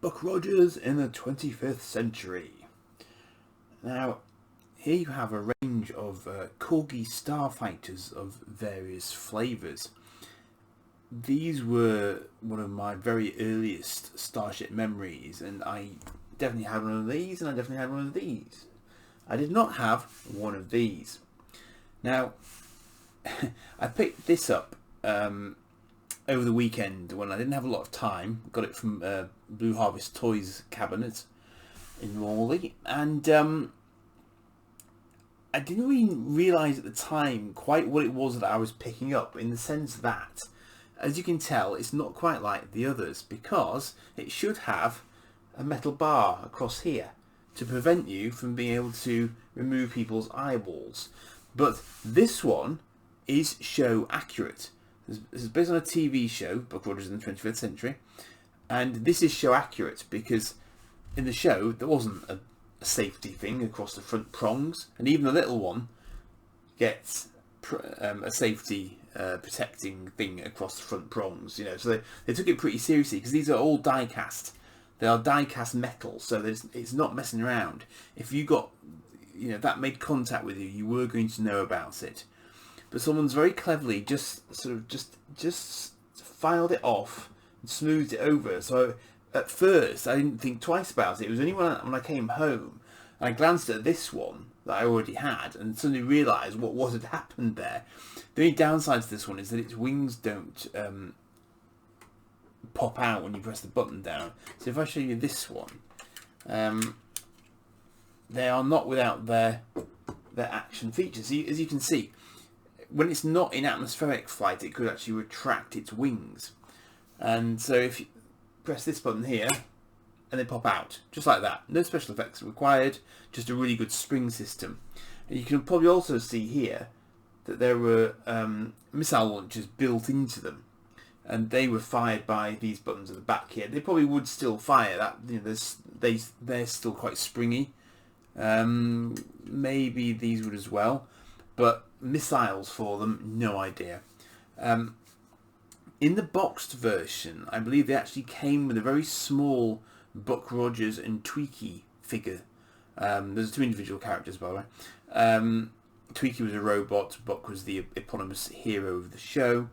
Buck Rogers in the 25th century. Now, here you have a range of Corgi Starfighters of various flavours. These were one of my very earliest Starship memories, and I definitely had one of these, and I definitely had one of these. I did not have one of these. Now, I picked this up over the weekend when I didn't have a lot of time. Got it from Blue Harvest Toys cabinet in Morley, and I didn't really realise at the time quite what it was that I was picking up, in the sense that, as you can tell, it's not quite like the others, because it should have a metal bar across here to prevent you from being able to remove people's eyeballs. But this one is show accurate. This is based on a TV show, Buck Rogers in the 25th century, and this is show accurate because in the show there wasn't a safety thing across the front prongs, and even the little one gets a safety protecting thing across the front prongs. You know, so they took it pretty seriously, because these are all die cast. They are die cast metal, so it's not messing around. If you got, that made contact with you, you were going to know about it. But someone's very cleverly just filed it off and smoothed it over. So at first I didn't think twice about it. It was only when I came home and I glanced at this one that I already had and suddenly realised what had happened there. The only downside to this one is that its wings don't pop out when you press the button down. So if I show you this one, they are not without their action features. So as you can see, when it's not in atmospheric flight, it could actually retract its wings. And so if you press this button here, and they pop out, just like that. No special effects required, just a really good spring system. And you can probably also see here that there were missile launchers built into them, and they were fired by these buttons at the back here. They probably would still fire. That they're still quite springy. Maybe these would as well, but missiles for them, no idea. In the boxed version, I believe they actually came with a very small Buck Rogers and Tweaky figure. There's two individual characters, by the way. Tweaky was a robot, Buck was the eponymous hero of the show.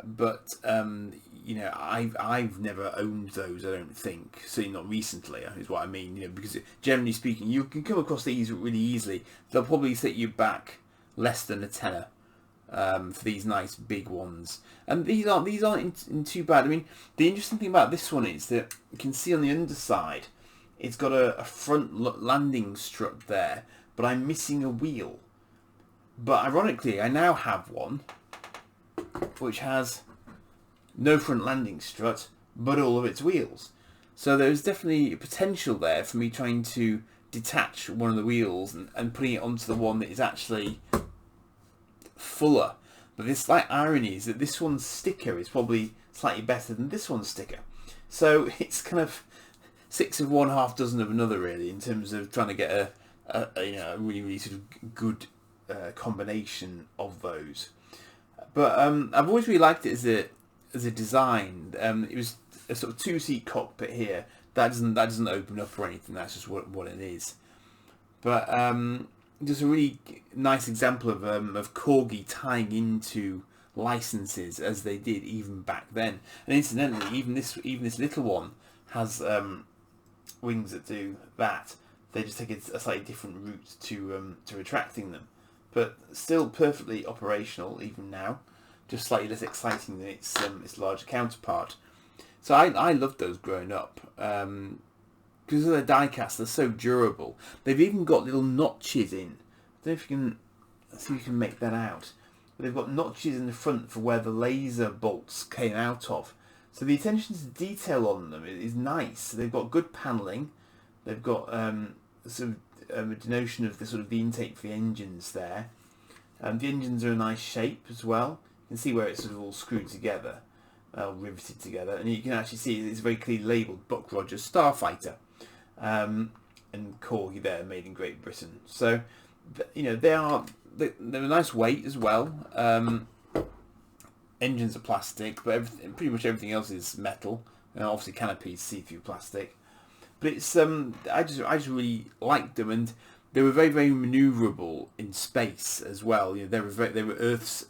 But I've never owned those, I don't think. Certainly not recently, is what I mean. Because generally speaking, you can come across these really easily. They'll probably set you back less than a tenner for these nice big ones. And these aren't too bad. I mean, the interesting thing about this one is that you can see on the underside, it's got a front landing strut there, but I'm missing a wheel. But ironically, I now have one which has no front landing strut, but all of its wheels. So there's definitely potential there for me trying to detach one of the wheels and putting it onto the one that is actually fuller. But the slight irony is that this one's sticker is probably slightly better than this one's sticker. So it's kind of 6 of one, half dozen of another, really, in terms of trying to get a really, really sort of good combination of those. But I've always really liked it as a design. It was a sort of 2-seat cockpit here. That doesn't open up or anything. That's just what it is. But just a really nice example of Corgi tying into licenses as they did even back then. And incidentally, even this little one has wings that do that. They just take a slightly different route to retracting them. But still perfectly operational even now, just slightly less exciting than its larger counterpart. So I loved those growing up, because of their die cast, they're so durable. They've even got little notches in. I don't know if you can see if you can make that out. But they've got notches in the front for where the laser bolts came out of. So the attention to detail on them is nice. They've got good paneling. They've got sort of a denotion of the intake for the engines there. The engines are a nice shape as well. You can see where it's sort of all screwed together, riveted together, and you can actually see it's very clearly labelled Buck Rogers Starfighter, and Corgi there, made in Great Britain. So they're a nice weight as well. Engines are plastic, but pretty much everything else is metal. And obviously canopies, see-through plastic. But it's I just really liked them, and they were very, very manoeuvrable in space as well. You know, they were Earth's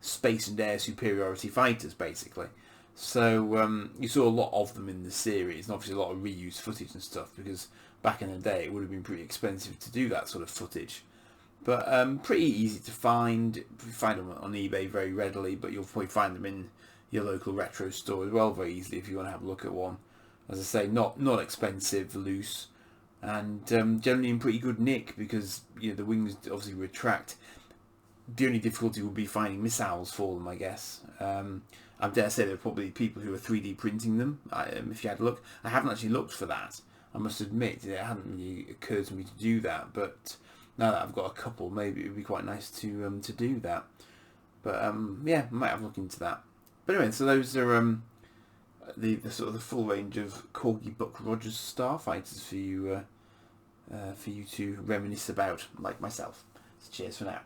space and air superiority fighters basically. So you saw a lot of them in the series, and obviously a lot of reused footage and stuff, because back in the day it would have been pretty expensive to do that sort of footage. But pretty easy to find. You find them on eBay very readily, but you'll probably find them in your local retro store as well very easily if you want to have a look at one. As I say, not expensive, loose, and generally in pretty good nick, because you know the wings obviously retract. The only difficulty would be finding missiles for them, I guess. I dare say there are probably people who are 3D printing them, if you had a look. I haven't actually looked for that. I must admit, it hadn't really occurred to me to do that, but now that I've got a couple, maybe it would be quite nice to do that. But yeah, I might have a look into that. But anyway, so those are the sort of the full range of Corgi Buck Rogers Starfighters for you to reminisce about, like myself. So cheers for now.